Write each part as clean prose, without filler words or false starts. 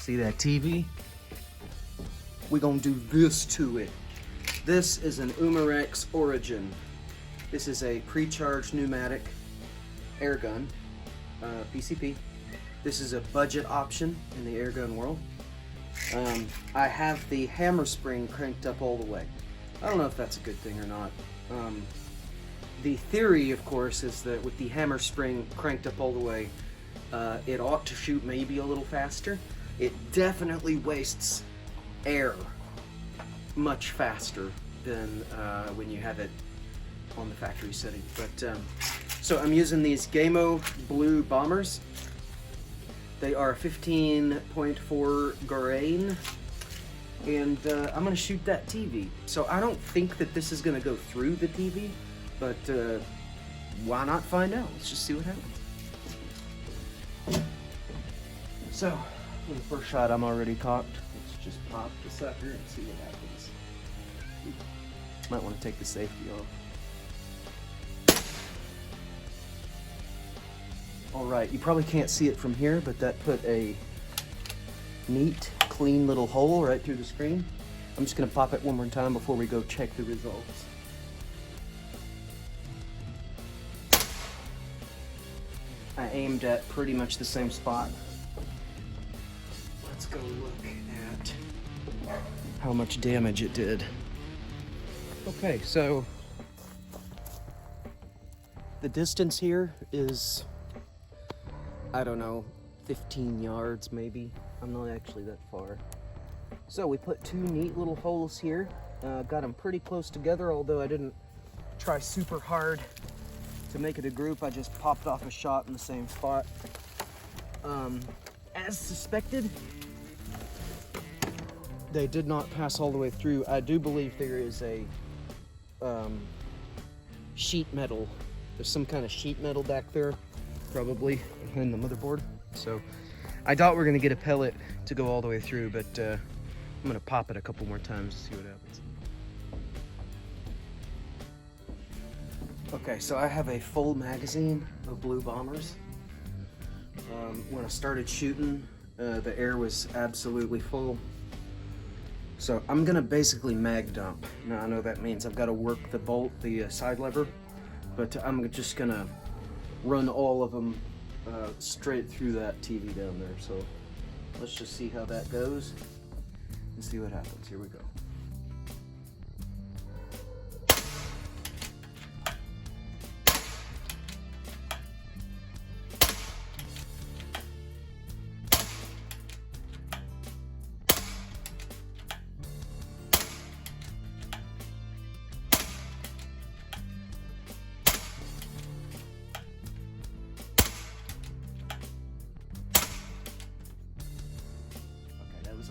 See that TV? We're gonna do this to it. This is an Umarex Origin. This is a pre-charged pneumatic airgun, PCP. This is a budget option in the airgun world. I have the hammer spring cranked up all the way. I don't know if that's a good thing or not. The theory, of course, is that with the hammer spring cranked up all the way, it ought to shoot maybe a little faster. It definitely wastes air much faster than when you have it on the factory setting. But so I'm using these Gamo blue bombers. They are 15.4 grain, and I'm gonna shoot that TV. So I don't think that this is gonna go through the TV, but why not find out? Let's just see what happens. So, in the first shot, I'm already cocked. Let's just pop the sucker and see what happens. Might want to take the safety off. Alright, you probably can't see it from here, but that put a neat, clean little hole right through the screen. I'm just going to pop it one more time before we go check the results. I aimed at pretty much the same spot. Let's go look at how much damage it did. Okay, so the distance here is, I don't know, 15 yards maybe. I'm not actually that far. So we put two neat little holes here. Got them pretty close together, although I didn't try super hard to make it a group. I just popped off a shot in the same spot. As suspected, they did not pass all the way through. I do believe there is a sheet metal. There's some kind of sheet metal back there, probably behind the motherboard. So I doubt we're gonna get a pellet to go all the way through, but I'm gonna pop it a couple more times to see what happens. Okay, so I have a full magazine of blue bombers. When I started shooting, the air was absolutely full. So I'm gonna basically mag dump. Now I know that means I've got to work the bolt, the side lever, but I'm just gonna run all of them straight through that TV down there. So let's just see how that goes and see what happens. Here we go.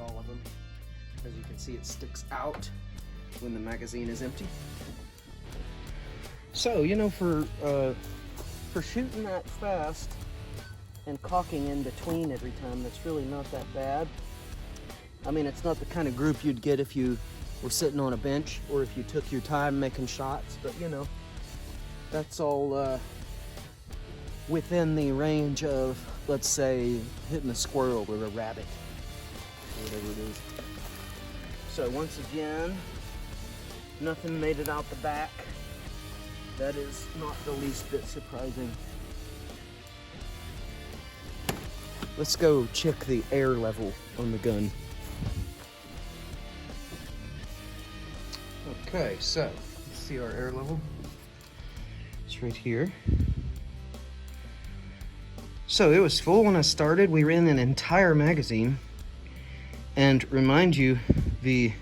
All of them. As you can see, it sticks out when the magazine is empty. So, you know, for shooting that fast and cocking in between every time, that's really not that bad. I mean, it's not the kind of group you'd get if you were sitting on a bench or if you took your time making shots, but you know, that's all within the range of, let's say, hitting a squirrel or a rabbit. Whatever it is. So once again, nothing made it out the back. That is not the least bit surprising. Let's go check the air level on the gun. Okay, so let's see our air level. It's right here. So it was full when I started. We ran an entire magazine. And remind you, the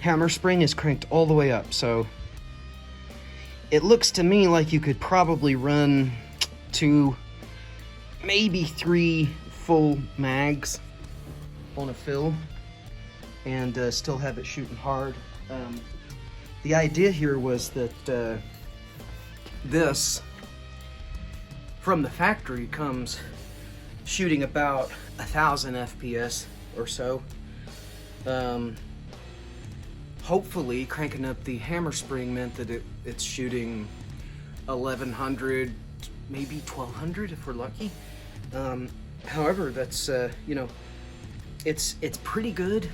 hammer spring is cranked all the way up, so it looks to me like you could probably run 2, maybe 3 full mags on a fill and still have it shooting hard. The idea here was that this, from the factory, comes shooting about 1,000 FPS or so. Hopefully cranking up the hammer spring meant that it's shooting 1,100, maybe 1,200 if we're lucky. However, that's, you know, it's pretty good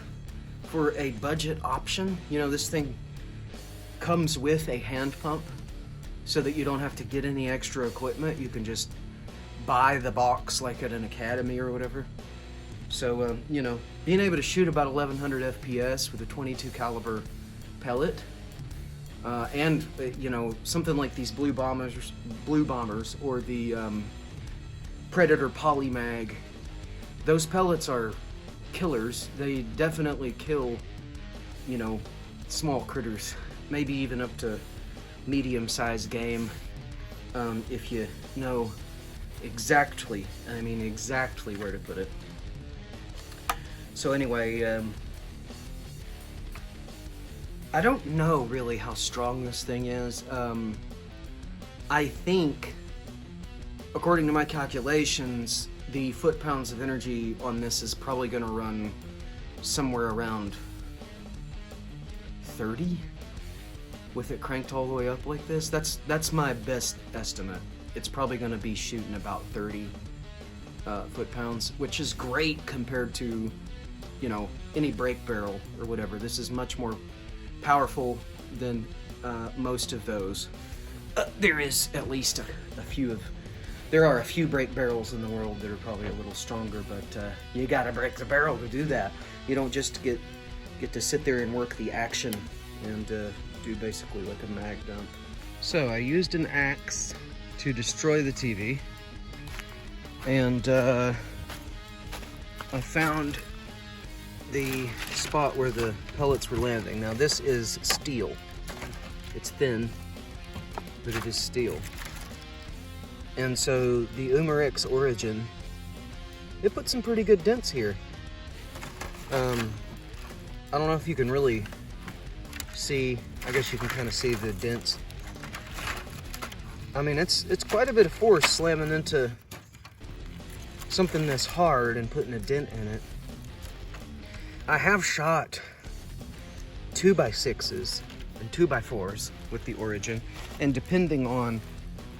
for a budget option. You know, this thing comes with a hand pump so that you don't have to get any extra equipment. You can just buy the box like at an academy or whatever. So, you know, being able to shoot about 1100 FPS with a 22 caliber pellet, and you know, something like these blue bombers or the Predator Polymag, those pellets are killers. They definitely kill, you know, small critters, maybe even up to medium-sized game, if you know exactly, I mean exactly where to put it. So anyway, I don't know really how strong this thing is. I think, according to my calculations, the foot-pounds of energy on this is probably going to run somewhere around 30 with it cranked all the way up like this. That's my best estimate. It's probably going to be shooting about 30 foot-pounds, which is great compared to, you know, any brake barrel or whatever. This is much more powerful than most of those. There is at least a few of, there are a few brake barrels in the world that are probably a little stronger, but you gotta break the barrel to do that. You don't just get to sit there and work the action and do basically like a mag dump. So I used an axe to destroy the TV, and I found the spot where the pellets were landing. Now this is steel. It's thin, but it is steel. And so the Umarex Origin, it put some pretty good dents here. I don't know if you can really see, I guess you can kind of see the dents. I mean, it's quite a bit of force slamming into something this hard and putting a dent in it. I have shot 2x6s and 2x4s with the Origin, and depending on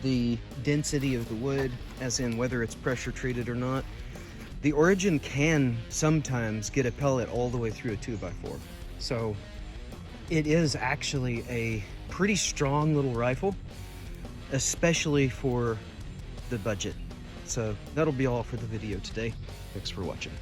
the density of the wood, as in whether it's pressure treated or not, the Origin can sometimes get a pellet all the way through a 2x4. So it is actually a pretty strong little rifle, especially for the budget. So that'll be all for the video today. Thanks for watching.